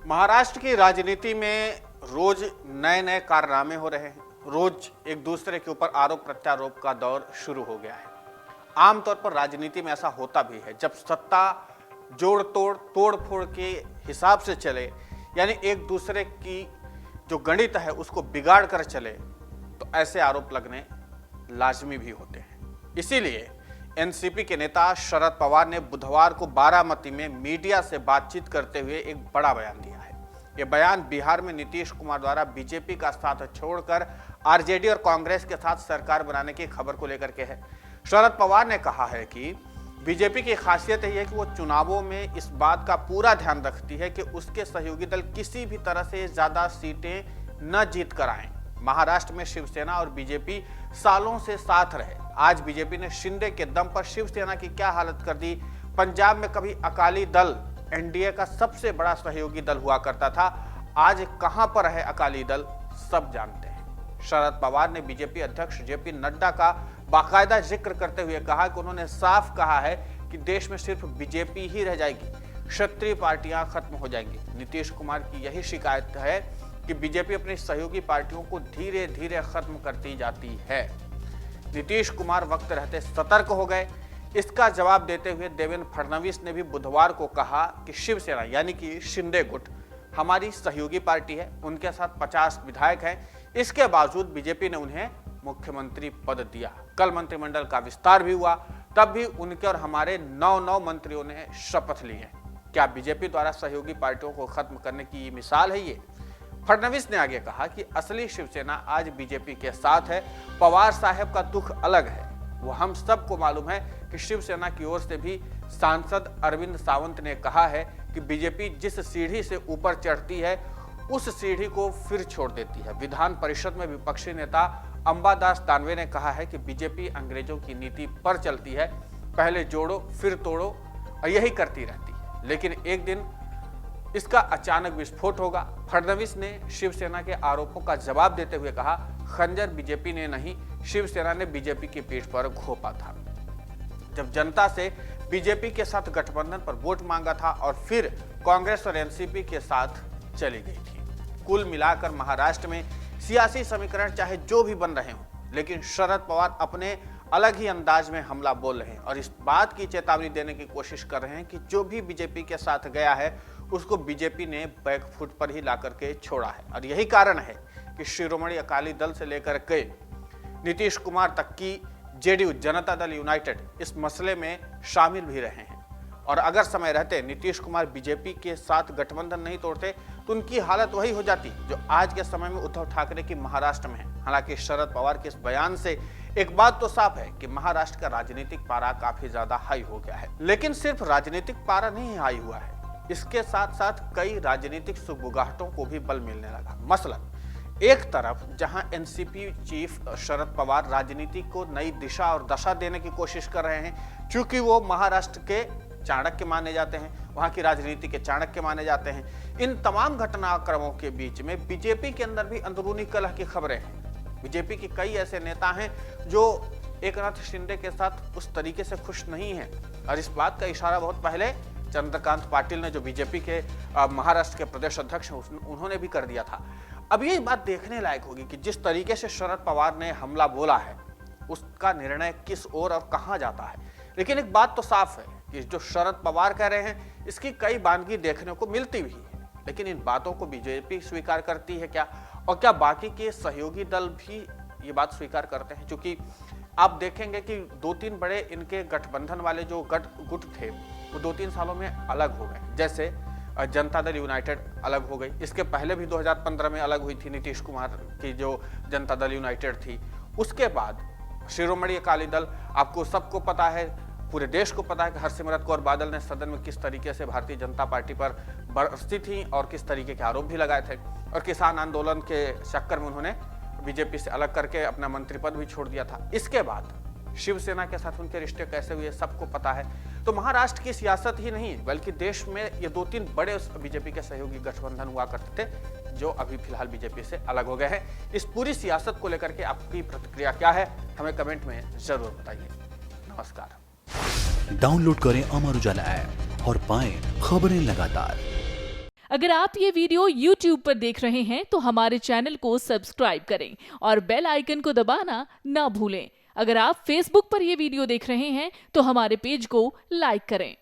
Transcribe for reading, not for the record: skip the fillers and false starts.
महाराष्ट्र की राजनीति में रोज नए नए कारनामे हो रहे हैं। रोज एक दूसरे के ऊपर आरोप प्रत्यारोप का दौर शुरू हो गया है। आमतौर पर राजनीति में ऐसा होता भी है, जब सत्ता जोड़ तोड़ फोड़ के हिसाब से चले, यानी एक दूसरे की जो गणित है उसको बिगाड़ कर चले, तो ऐसे आरोप लगने लाजमी भी होते हैं। इसीलिए एनसीपी के नेता शरद पवार ने बुधवार को बारामती में मीडिया से बातचीत करते हुए एक बड़ा बयान दिया है। यह बयान बिहार में नीतीश कुमार द्वारा बीजेपी का साथ छोड़कर आरजेडी और कांग्रेस के साथ सरकार बनाने की खबर को लेकर के है। शरद पवार ने कहा है कि बीजेपी की खासियत यह है कि वो चुनावों में इस बात का पूरा ध्यान रखती है कि उसके सहयोगी दल किसी भी तरह से ज्यादा सीटें न जीत कर आए। महाराष्ट्र में शिवसेना और बीजेपी सालों से साथ रहे। आज बीजेपी ने शिंदे के दम पर शिवसेना की क्या हालत कर दी। पंजाब में कभी अकाली दल एनडीए का सबसे बड़ा सहयोगी दल हुआ करता था, आज कहां पर है अकाली दल, सब जानते हैं। शरद पवार ने बीजेपी अध्यक्ष जेपी नड्डा का बाकायदा जिक्र करते हुए कहा कि उन्होंने साफ कहा है कि देश में सिर्फ बीजेपी ही रह जाएगी, क्षेत्रीय पार्टियां खत्म हो जाएंगी। नीतीश कुमार की यही शिकायत है कि बीजेपी अपनी सहयोगी पार्टियों को धीरे धीरे खत्म करती जाती है। नीतीश कुमार वक्त रहते सतर्क हो गए। इसका जवाब देते हुए देवेंद्र फडणवीस ने भी बुधवार को कहा कि शिवसेना यानी कि शिंदे गुट हमारी सहयोगी पार्टी है, उनके साथ 50 विधायक हैं, इसके बावजूद बीजेपी ने उन्हें मुख्यमंत्री पद दिया। कल मंत्रिमंडल का विस्तार भी हुआ, तब भी उनके और हमारे 9 मंत्रियों ने शपथ ली है। क्या बीजेपी द्वारा सहयोगी पार्टियों को खत्म करने की मिसाल है ये? फडणवीस ने आगे कहा कि असली शिवसेना आज बीजेपी के साथ है। पवार साहब का दुख अलग है, वो हम सबको मालूम है कि शिवसेना की ओर से भी सांसद अरविंद सावंत ने कहा है कि बीजेपी जिस सीढ़ी से ऊपर चढ़ती है उस सीढ़ी को फिर छोड़ देती है। विधान परिषद में विपक्षी नेता अंबादास दानवे ने कहा है कि बीजेपी अंग्रेजों की नीति पर चलती है, पहले जोड़ो फिर तोड़ो, और यही करती रहती है, लेकिन एक दिन इसका अचानक विस्फोट होगा। फडणवीस ने शिवसेना के आरोपों का जवाब देते हुए कहा, खंजर बीजेपी ने नहीं, शिवसेना ने बीजेपी की पीठ पर घोंपा था। जब जनता से बीजेपी के साथ गठबंधन पर वोट मांगा था और फिर कांग्रेस और एनसीपी के साथ चली गई थी। कुल मिलाकर महाराष्ट्र में सियासी समीकरण चाहे जो भी बन रहे हों, लेकिन शरद पवार अपने अलग ही अंदाज में हमला बोल रहे हैं और इस बात की चेतावनी देने की कोशिश कर रहे हैं कि जो भी बीजेपी के साथ गया है उसको बीजेपी ने बैकफुट पर ही ला करके छोड़ा है। और यही कारण है कि शिरोमणि अकाली दल से लेकर के नीतीश कुमार तक की जेडीयू जनता दल यूनाइटेड इस मसले में शामिल भी रहे हैं। और अगर समय रहते नीतीश कुमार बीजेपी के साथ गठबंधन नहीं तोड़ते तो उनकी हालत वही हो जाती जो आज के समय में उद्धव ठाकरे की महाराष्ट्र में है। हालांकि शरद पवार के इस बयान से एक बात तो साफ है कि महाराष्ट्र का राजनीतिक पारा काफी ज्यादा हाई हो गया है। लेकिन सिर्फ राजनीतिक पारा नहीं हाई हुआ है, इसके साथ साथ कई राजनीतिक सुगबुगाहटों को भी बल मिलने लगा। मसलन एक तरफ जहां एनसीपी चीफ शरद पवार राजनीति को नई दिशा और दशा देने की कोशिश कर रहे हैं, क्योंकि वो महाराष्ट्र के चाणक्य माने जाते हैं, वहां की राजनीति के चाणक्य माने जाते हैं। इन तमाम घटनाक्रमों के बीच में बीजेपी के अंदर भी अंदरूनी कलह की खबरें हैं। बीजेपी के कई ऐसे नेता हैं जो एकनाथ शिंदे के साथ उस तरीके से खुश नहीं हैं, और इस बात का इशारा बहुत पहले चंद्रकांत पाटिल ने, जो बीजेपी के महाराष्ट्र के प्रदेश अध्यक्ष हैं, उन्होंने भी कर दिया था। अब ये बात देखने लायक होगी कि जिस तरीके से शरद पवार ने हमला बोला है उसका निर्णय किस ओर और कहां जाता है। लेकिन एक बात तो साफ है कि जो शरद पवार कह रहे हैं इसकी कई बानगी देखने को मिलती भी है, लेकिन इन बातों को बीजेपी स्वीकार करती है क्या, और क्या बाकी के सहयोगी दल भी ये बात स्वीकार करते हैं? क्योंकि आप देखेंगे कि 2-3 बड़े इनके गठबंधन वाले जो गुट थे वो 2-3 सालों में अलग हो गए। जैसे जनता दल यूनाइटेड अलग हो गई, इसके पहले भी 2015 में अलग हुई थी नीतीश कुमार की जो जनता दल यूनाइटेड थी। उसके बाद शिरोमणि अकाली दल, आपको सबको पता है, पूरे देश को पता है कि हरसिमरत कौर बादल ने सदन में किस तरीके से भारतीय जनता पार्टी पर बरसती थी और किस तरीके के आरोप भी लगाए थे, और किसान आंदोलन के चक्कर में उन्होंने बीजेपी से अलग करके अपना मंत्री पद भी छोड़ दिया था। इसके बाद शिवसेना के साथ उनके रिश्ते कैसे हुए सबको पता है। तो महाराष्ट्र की सियासत ही नहीं बल्कि देश में ये 2-3 बड़े बीजेपी के सहयोगी गठबंधन हुआ करते थे जो अभी फिलहाल बीजेपी से अलग हो गए हैं। इस पूरी सियासत को लेकर के आपकी प्रतिक्रिया क्या है, हमें कमेंट में जरूर बताइए। नमस्कार। डाउनलोड करें अमर उजाला ऐप और पाएं खबरें लगातार। अगर आप ये वीडियो YouTube पर देख रहे हैं तो हमारे चैनल को सब्सक्राइब करें और बेल आइकन को दबाना ना भूलें। अगर आप Facebook पर ये वीडियो देख रहे हैं तो हमारे पेज को लाइक करें।